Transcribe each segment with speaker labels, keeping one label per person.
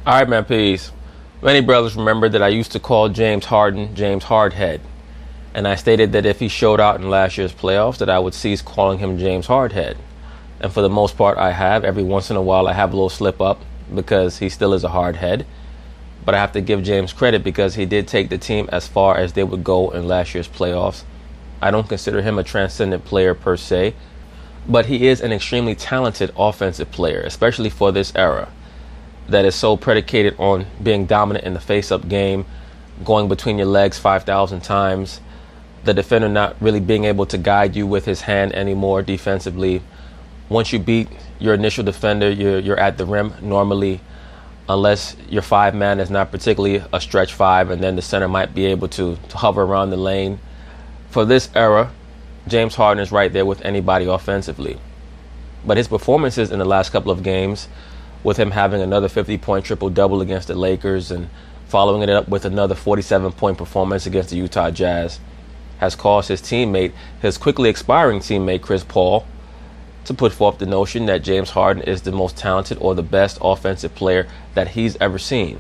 Speaker 1: All right, man, peace. Many brothers remember that I used to call James Harden James Hardhead. And I stated that if he showed out in last year's playoffs, that I would cease calling him James Hardhead. And for the most part, I have. Every once in a while, I have a little slip up because he still is a hard head. But I have to give James credit because he did take the team as far as they would go in last year's playoffs. I don't consider him a transcendent player per se, but he is an extremely talented offensive player, especially for this era, that is so predicated on being dominant in the face-up game, going between your legs 5,000 times, the defender not really being able to guide you with his hand anymore defensively. Once you beat your initial defender, you're at the rim normally, unless your five-man is not particularly a stretch five, and then the center might be able to hover around the lane. For this era, James Harden is right there with anybody offensively. But his performances in the last couple of games, with him having another 50-point triple-double against the Lakers and following it up with another 47-point performance against the Utah Jazz, has caused his teammate, his quickly expiring teammate Chris Paul, to put forth the notion that James Harden is the most talented or the best offensive player that he's ever seen.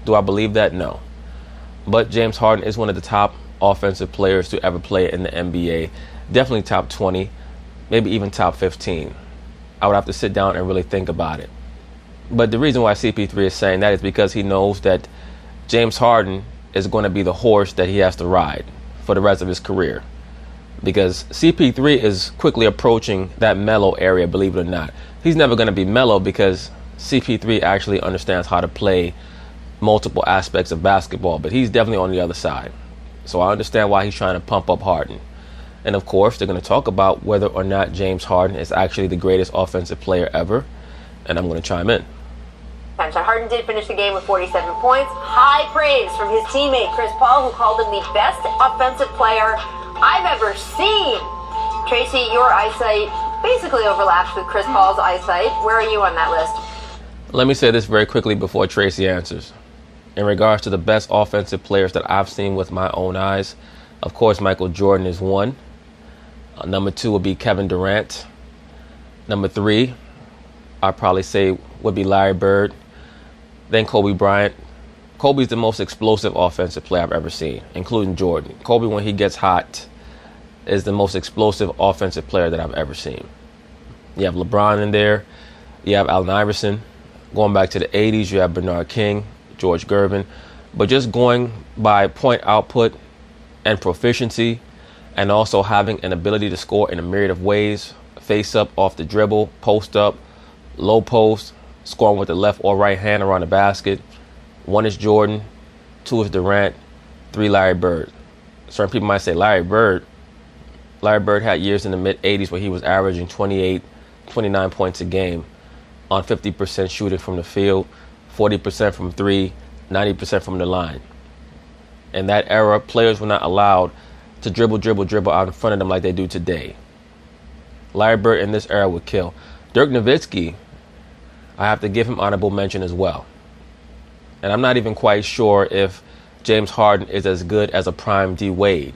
Speaker 1: Do I believe that? No. But James Harden is one of the top offensive players to ever play in the NBA. Definitely top 20, maybe even top 15. I would have to sit down and really think about it. But the reason why CP3 is saying that is because he knows that James Harden is going to be the horse that he has to ride for the rest of his career. Because CP3 is quickly approaching that mellow area, believe it or not. He's never going to be mellow because CP3 actually understands how to play multiple aspects of basketball, but he's definitely on the other side. So I understand why he's trying to pump up Harden. And of course, they're going to talk about whether or not James Harden is actually the greatest offensive player ever. And I'm going to chime in.
Speaker 2: So Harden did finish the game with 47 points. High praise from his teammate Chris Paul, who called him the best offensive player I've ever seen. Tracy, your eyesight basically overlaps with Chris Paul's eyesight. Where are you on that list?
Speaker 1: Let me say this very quickly before Tracy answers. In regards to the best offensive players that I've seen with my own eyes, of course, Michael Jordan is one. Number two would be Kevin Durant. Number three, I'd probably say would be Larry Bird. Then Kobe Bryant. Kobe's the most explosive offensive player I've ever seen, including Jordan. Kobe, when he gets hot, is the most explosive offensive player that I've ever seen. You have LeBron in there. You have Allen Iverson. Going back to the 80s, you have Bernard King, George Gervin. But just going by point output and proficiency, and also having an ability to score in a myriad of ways, face up, off the dribble, post up, low post, scoring with the left or right hand around the basket. One is Jordan, two is Durant, three Larry Bird. Certain people might say Larry Bird had years in the mid-'80s where he was averaging 28, 29 points a game on 50% shooting from the field, 40% from three, 90% from the line. In that era, players were not allowed to dribble out in front of them like they do today. Larry Bird in this era would kill. Dirk Nowitzki, I have to give him honorable mention as well. And I'm not even quite sure if James Harden is as good as a prime D Wade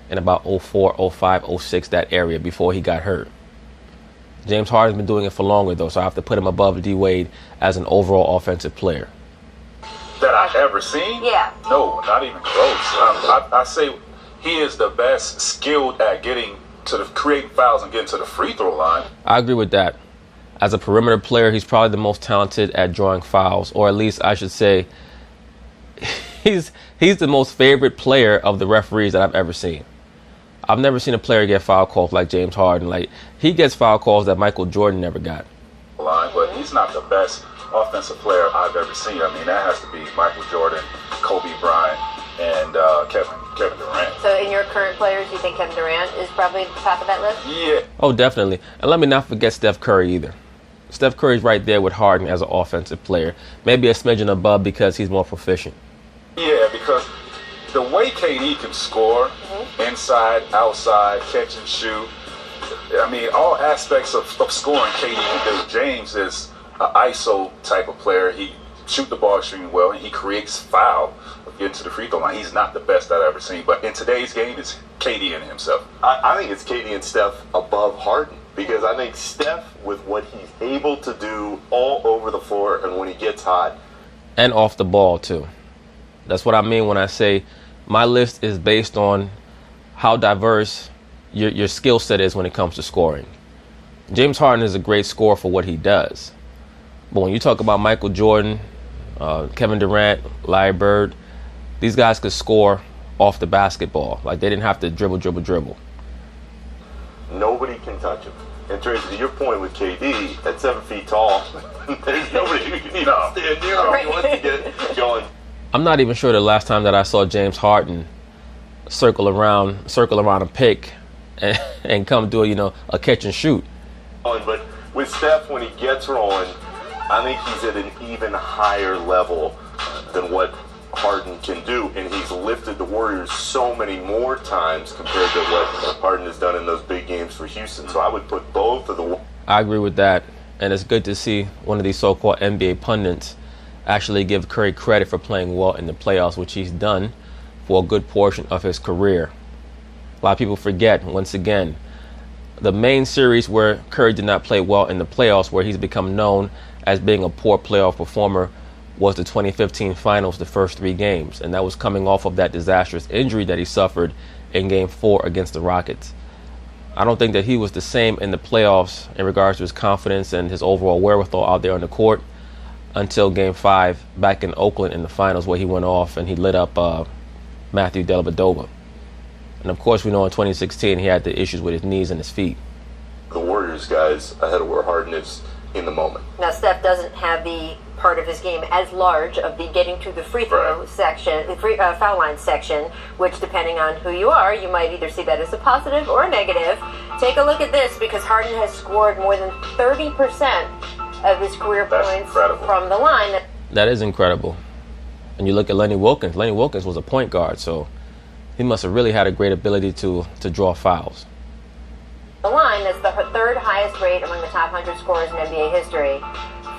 Speaker 1: in about 04, 05, 06, that area before he got hurt. James Harden's been doing it for longer, though, so I have to put him above D Wade as an overall offensive player.
Speaker 3: That I've ever seen?
Speaker 2: Yeah.
Speaker 3: No, not even close. I say he is the best skilled at getting to the creating fouls and getting to the free throw line.
Speaker 1: I agree with that. As a perimeter player, he's probably the most talented at drawing fouls, or at least I should say he's the most favorite player of the referees that I've ever seen. I've never seen a player get foul calls like James Harden. Like, he gets foul calls that Michael Jordan never got.
Speaker 3: But he's not the best offensive player I've ever seen. I mean, that has to be Michael Jordan, Kobe Bryant, and Kevin Durant.
Speaker 2: So in your current players, you think Kevin Durant is probably at the top of that list?
Speaker 3: Yeah.
Speaker 1: Oh, definitely. And let me not forget Steph Curry either. Steph Curry's right there with Harden as an offensive player. Maybe a smidgen above because he's more proficient.
Speaker 3: Yeah, because the way KD can score, inside, outside, catch and shoot, I mean, all aspects of scoring KD can do. James is an ISO type of player. He shoot the ball extremely well, and he creates foul getting to the free throw line. He's not the best I've ever seen, but in today's game, it's KD and himself.
Speaker 4: I think it's KD and Steph above Harden, because I think Steph, with what he's able to do all over the floor and when he gets hot,
Speaker 1: and off the ball too. That's what I mean when I say my list is based on how diverse your skill set is when it comes to scoring. James Harden is a great scorer for what he does. But when you talk about Michael Jordan, Kevin Durant, Larry Bird, these guys could score off the basketball. Like, they didn't have to dribble.
Speaker 4: Nobody can touch him. And Tracy, to your point with KD, at 7 feet tall, there's nobody who can even stand near him. He wants to get going.
Speaker 1: I'm not even sure the last time that I saw James Harden circle around a pick and come do a catch and shoot.
Speaker 4: But with Steph, when he gets rolling, I think he's at an even higher level than what Harden can do, and he's lifted the Warriors so many more times compared to what Harden has done in those big games for Houston. So I would put both of the...
Speaker 1: I agree with that, and it's good to see one of these so-called NBA pundits actually give Curry credit for playing well in the playoffs, which he's done for a good portion of his career. A lot of people forget, once again, the main series where Curry did not play well in the playoffs, where he's become known as being a poor playoff performer, was the 2015 finals, the first 3 games. And that was coming off of that disastrous injury that he suffered in Game 4 against the Rockets. I don't think that he was the same in the playoffs in regards to his confidence and his overall wherewithal out there on the court until Game 5 back in Oakland in the finals, where he went off and he lit up Matthew Dellavedova. And of course, we know in 2016 he had the issues with his knees and his feet.
Speaker 4: The Warriors guys ahead of where Harden is in the moment.
Speaker 2: Now, Steph doesn't have the part of his game as large of the getting to the free throw section, the foul line section, which, depending on who you are, you might either see that as a positive or a negative. Take a look at this, because Harden has scored more than 30% of his career points from the line.
Speaker 1: That is incredible. And you look at Lenny Wilkins. Lenny Wilkins was a point guard, so he must have really had a great ability to draw fouls.
Speaker 2: The line is the third highest rate among the top 100 scorers in NBA history.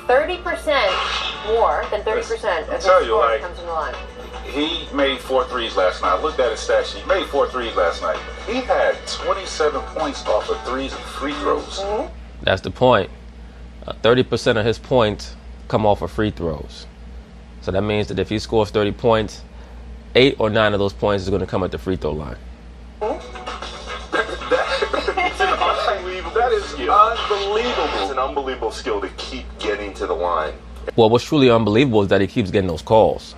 Speaker 2: 30% more than 30% of his score comes from the line.
Speaker 3: He made 4 threes last night. I looked at his stat sheet. He made 4 threes last night. He had 27 points off of threes and free throws.
Speaker 2: Mm-hmm.
Speaker 1: That's the point. 30% of his points come off of free throws. So that means that if he scores 30 points, 8 or 9 of those points is going to come at the free throw line.
Speaker 4: That is unbelievable. It's an unbelievable skill to keep getting to the line.
Speaker 1: Well, what's truly unbelievable is that he keeps getting those calls.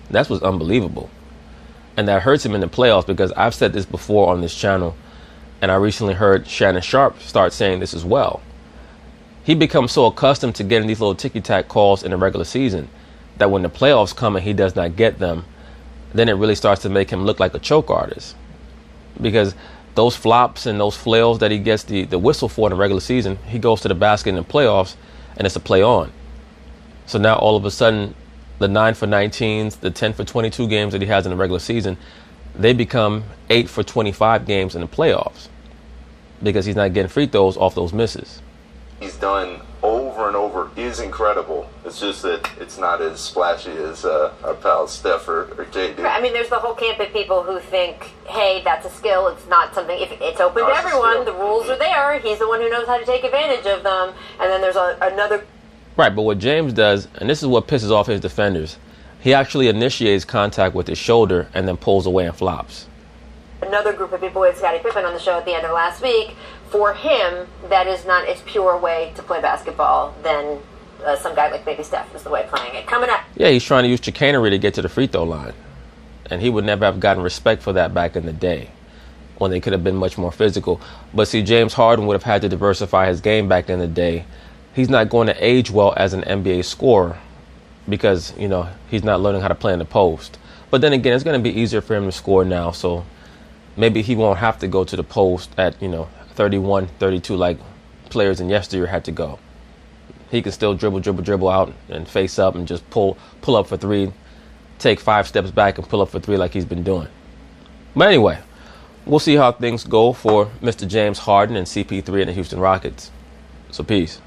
Speaker 1: That's what's unbelievable. And that hurts him in the playoffs, because I've said this before on this channel, and I recently heard Shannon Sharp start saying this as well. He becomes so accustomed to getting these little ticky-tack calls in the regular season that when the playoffs come and he does not get them, then it really starts to make him look like a choke artist. Because those flops and those flails that he gets the whistle for in the regular season, he goes to the basket in the playoffs and it's a play on. So now all of a sudden, the 9 for 19s, the 10 for 22 games that he has in the regular season, they become 8 for 25 games in the playoffs, because he's not getting free throws off those misses.
Speaker 4: He's done over and over is incredible. It's just that it's not as splashy as our pals Steph or JD.
Speaker 2: I mean, there's the whole camp of people who think, hey, that's a skill. It's not something, if it's open to everyone, the rules are there. He's the one who knows how to take advantage of them. And then there's another.
Speaker 1: Right, but what James does, and this is what pisses off his defenders, he actually initiates contact with his shoulder and then pulls away and flops.
Speaker 2: Another group of people, with Scottie Pippen on the show at the end of last week, for him, that is not as pure a way to play basketball than some guy like maybe Steph is the way of playing it. Coming up.
Speaker 1: Yeah, he's trying to use chicanery to get to the free throw line. And he would never have gotten respect for that back in the day, when they could have been much more physical. But see, James Harden would have had to diversify his game back in the day. He's not going to age well as an NBA scorer because, he's not learning how to play in the post. But then again, it's going to be easier for him to score now, so maybe he won't have to go to the post at, 31, 32 like players in yesteryear had to go. He can still dribble out and face up and just pull up for 3, take 5 steps back and pull up for 3 like he's been doing. But anyway, we'll see how things go for Mr. James Harden and CP3 and the Houston Rockets. So peace.